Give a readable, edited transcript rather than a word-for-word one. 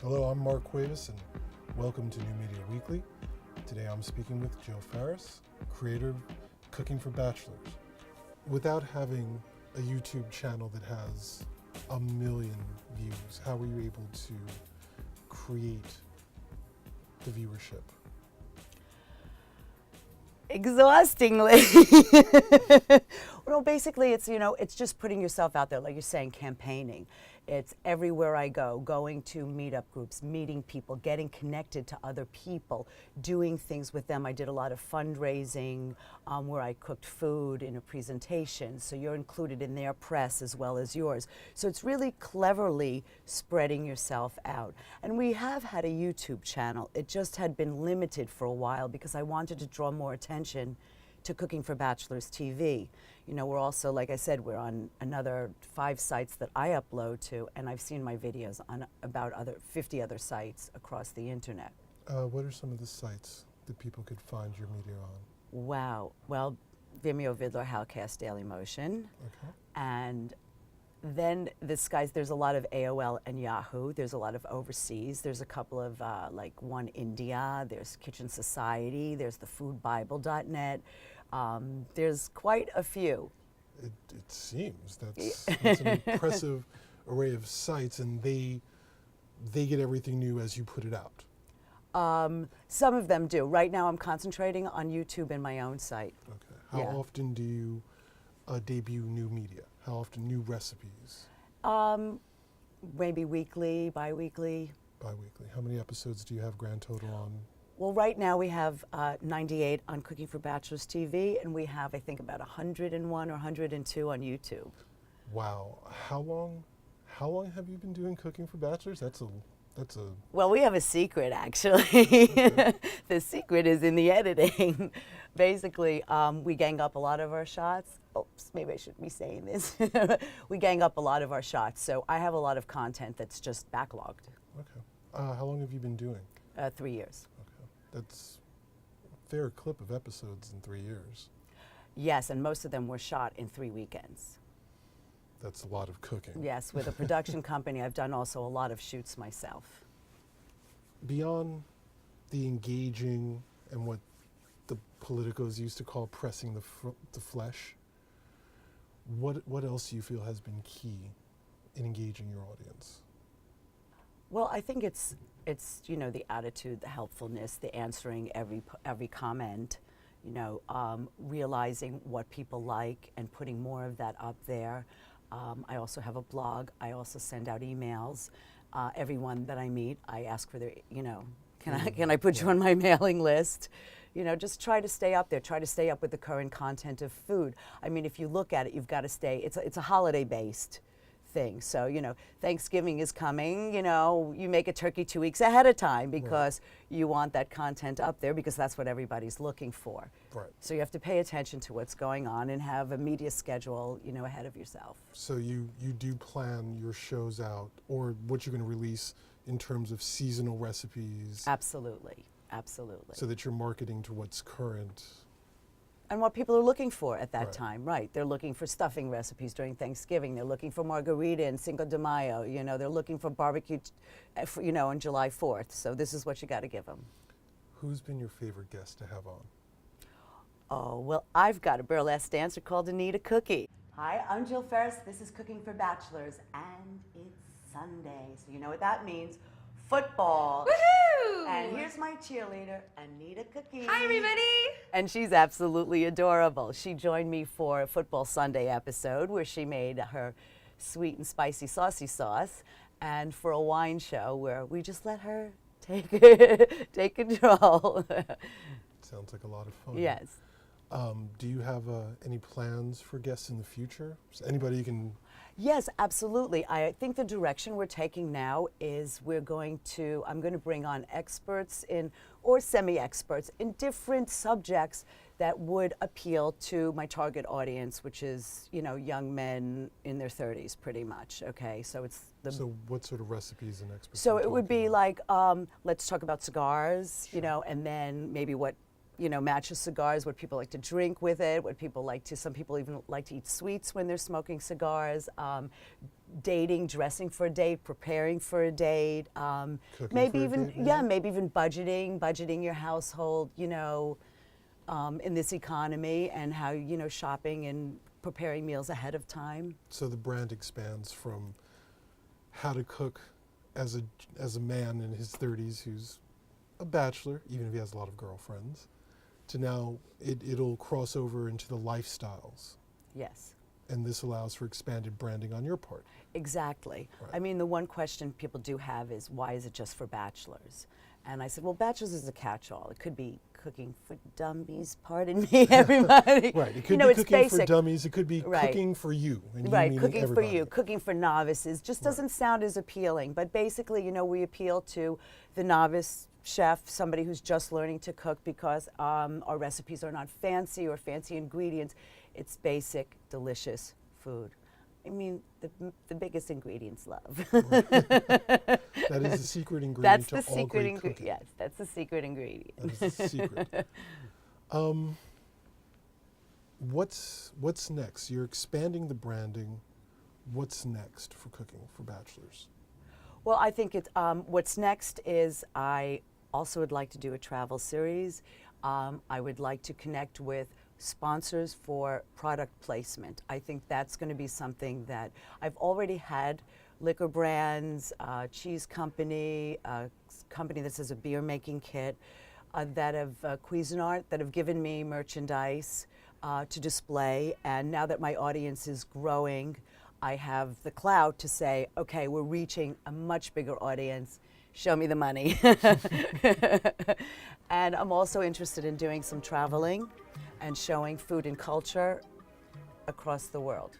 Hello, I'm Marc Cuevas, and welcome to New Media Weekly. Today I'm speaking with Jyl Ferris, creator of Cooking for Bachelors. Without having a YouTube channel that has 1 million views, how were you able to create the viewership? Exhaustingly. Well, basically, it's just putting yourself out there, like you're saying, campaigning. It's everywhere I go, going to meetup groups, meeting people, getting connected to other people, doing things with them. I did a lot of fundraising where I cooked food in a presentation, so you're included in their press as well as yours. So it's really cleverly spreading yourself out. And we have had a YouTube channel. It just had been limited for a while because I wanted to draw more attention to Cooking for Bachelors TV. You know, we're also, like I said, we're on another 5 sites that I upload to, and I've seen my videos on about 50 other sites across the internet. What are some of the sites that people could find your media on? Wow. Well, Vimeo, Vidler, Howlcast, Daily Motion. Okay. And then there's a lot of AOL and Yahoo. There's a lot of overseas. There's a couple of, like one India. There's Kitchen Society. There's the foodbible.net. There's quite a few. It seems that's an impressive array of sites, and they get everything new as you put it out. Some of them do. Right now I'm concentrating on YouTube and my own site. Okay. How often do you debut new media? How often new recipes? Maybe weekly, bi-weekly. Bi-weekly. How many episodes do you have grand total on? Well, right now we have 98 on Cooking for Bachelors TV, and we have, I think, about 101 or 102 on YouTube. Wow. How long have you been doing Cooking for Bachelors? That's a Well, we have a secret, actually. The secret is in the editing. Basically, we gang up a lot of our shots. Oops, maybe I shouldn't be saying this. We gang up a lot of our shots, so I have a lot of content that's just backlogged. Okay. How long have you been doing? 3 years. Okay. That's a fair clip of episodes in 3 years. Yes, and most of them were shot in 3 weekends. That's a lot of cooking. Yes, with a production company, I've done also a lot of shoots myself. Beyond the engaging and what the politicos used to call pressing the flesh, what else do you feel has been key in engaging your audience? Well, I think it's the attitude, the helpfulness, the answering every comment, realizing what people like and putting more of that up there. I also have a blog. I also send out emails. Everyone that I meet, I ask for their, can I put you on my mailing list? Just try to stay up there. Try to stay up with the current content of food. I mean, if you look at it, you've got to stay. It's a holiday-based thing. So, Thanksgiving is coming. You make a turkey 2 weeks ahead of time because you want that content up there because that's what everybody's looking for. Right. So you have to pay attention to what's going on and have a media schedule, ahead of yourself. So you do plan your shows out or what you're going to release in terms of seasonal recipes? Absolutely. Absolutely. So that you're marketing to what's current. And what people are looking for at that time, right? They're looking for stuffing recipes during Thanksgiving. They're looking for margarita and Cinco de Mayo. They're looking for barbecue, on July 4th. So this is what you got to give them. Who's been your favorite guest to have on? Oh, well, I've got a burlesque dancer called Anita Cookie. Hi, I'm Jyl Ferris. This is Cooking for Bachelors, and it's Sunday. So you know what that means. Football. Woohoo! And here's my cheerleader, Anita Cookie. Hi, everybody. And she's absolutely adorable. She joined me for a Football Sunday episode where she made her sweet and spicy saucy sauce, and for a wine show where we just let her take control. Sounds like a lot of fun. Yes. Do you have any plans for guests in the future? So anybody you can... Yes, absolutely. I think the direction we're taking now is I'm going to bring on experts or semi-experts in different subjects that would appeal to my target audience, which is, young men in their 30s pretty much, okay? So So what sort of recipes and experts? So it would be like, let's talk about cigars, and then maybe what matches cigars, what people like to drink with it, some people even like to eat sweets when they're smoking cigars, dating, dressing for a date, preparing for a date, maybe even budgeting your household, in this economy, and how, shopping and preparing meals ahead of time. So the brand expands from how to cook as a man in his 30s who's a bachelor, even if he has a lot of girlfriends, to now it'll cross over into the lifestyles. Yes. And this allows for expanded branding on your part. Exactly. Right. I mean, the one question people do have is, why is it just for bachelors? And I said, well, bachelors is a catch-all. It could be cooking for dummies, pardon me, everybody. Right, it could be cooking for dummies, it could be right. cooking for you. And you right, meaning cooking everybody. for you, cooking for novices, just doesn't sound as appealing. But basically, we appeal to the novice chef, somebody who's just learning to cook, because our recipes are not fancy or fancy ingredients. It's basic, delicious food. I mean, the biggest ingredient's love. Right. That is the secret ingredient to all great cooking. Yes, that's the secret ingredient. That is the secret. What's next? You're expanding the branding. What's next for cooking for bachelors? Well, I think what's next is I also would like to do a travel series. I would like to connect with sponsors for product placement. I think that's going to be something that I've already had liquor brands, cheese company, a company that says a beer making kit, that have Cuisinart, that have given me merchandise to display. And now that my audience is growing, I have the clout to say, okay, we're reaching a much bigger audience. Show me the money. And I'm also interested in doing some traveling and showing food and culture across the world.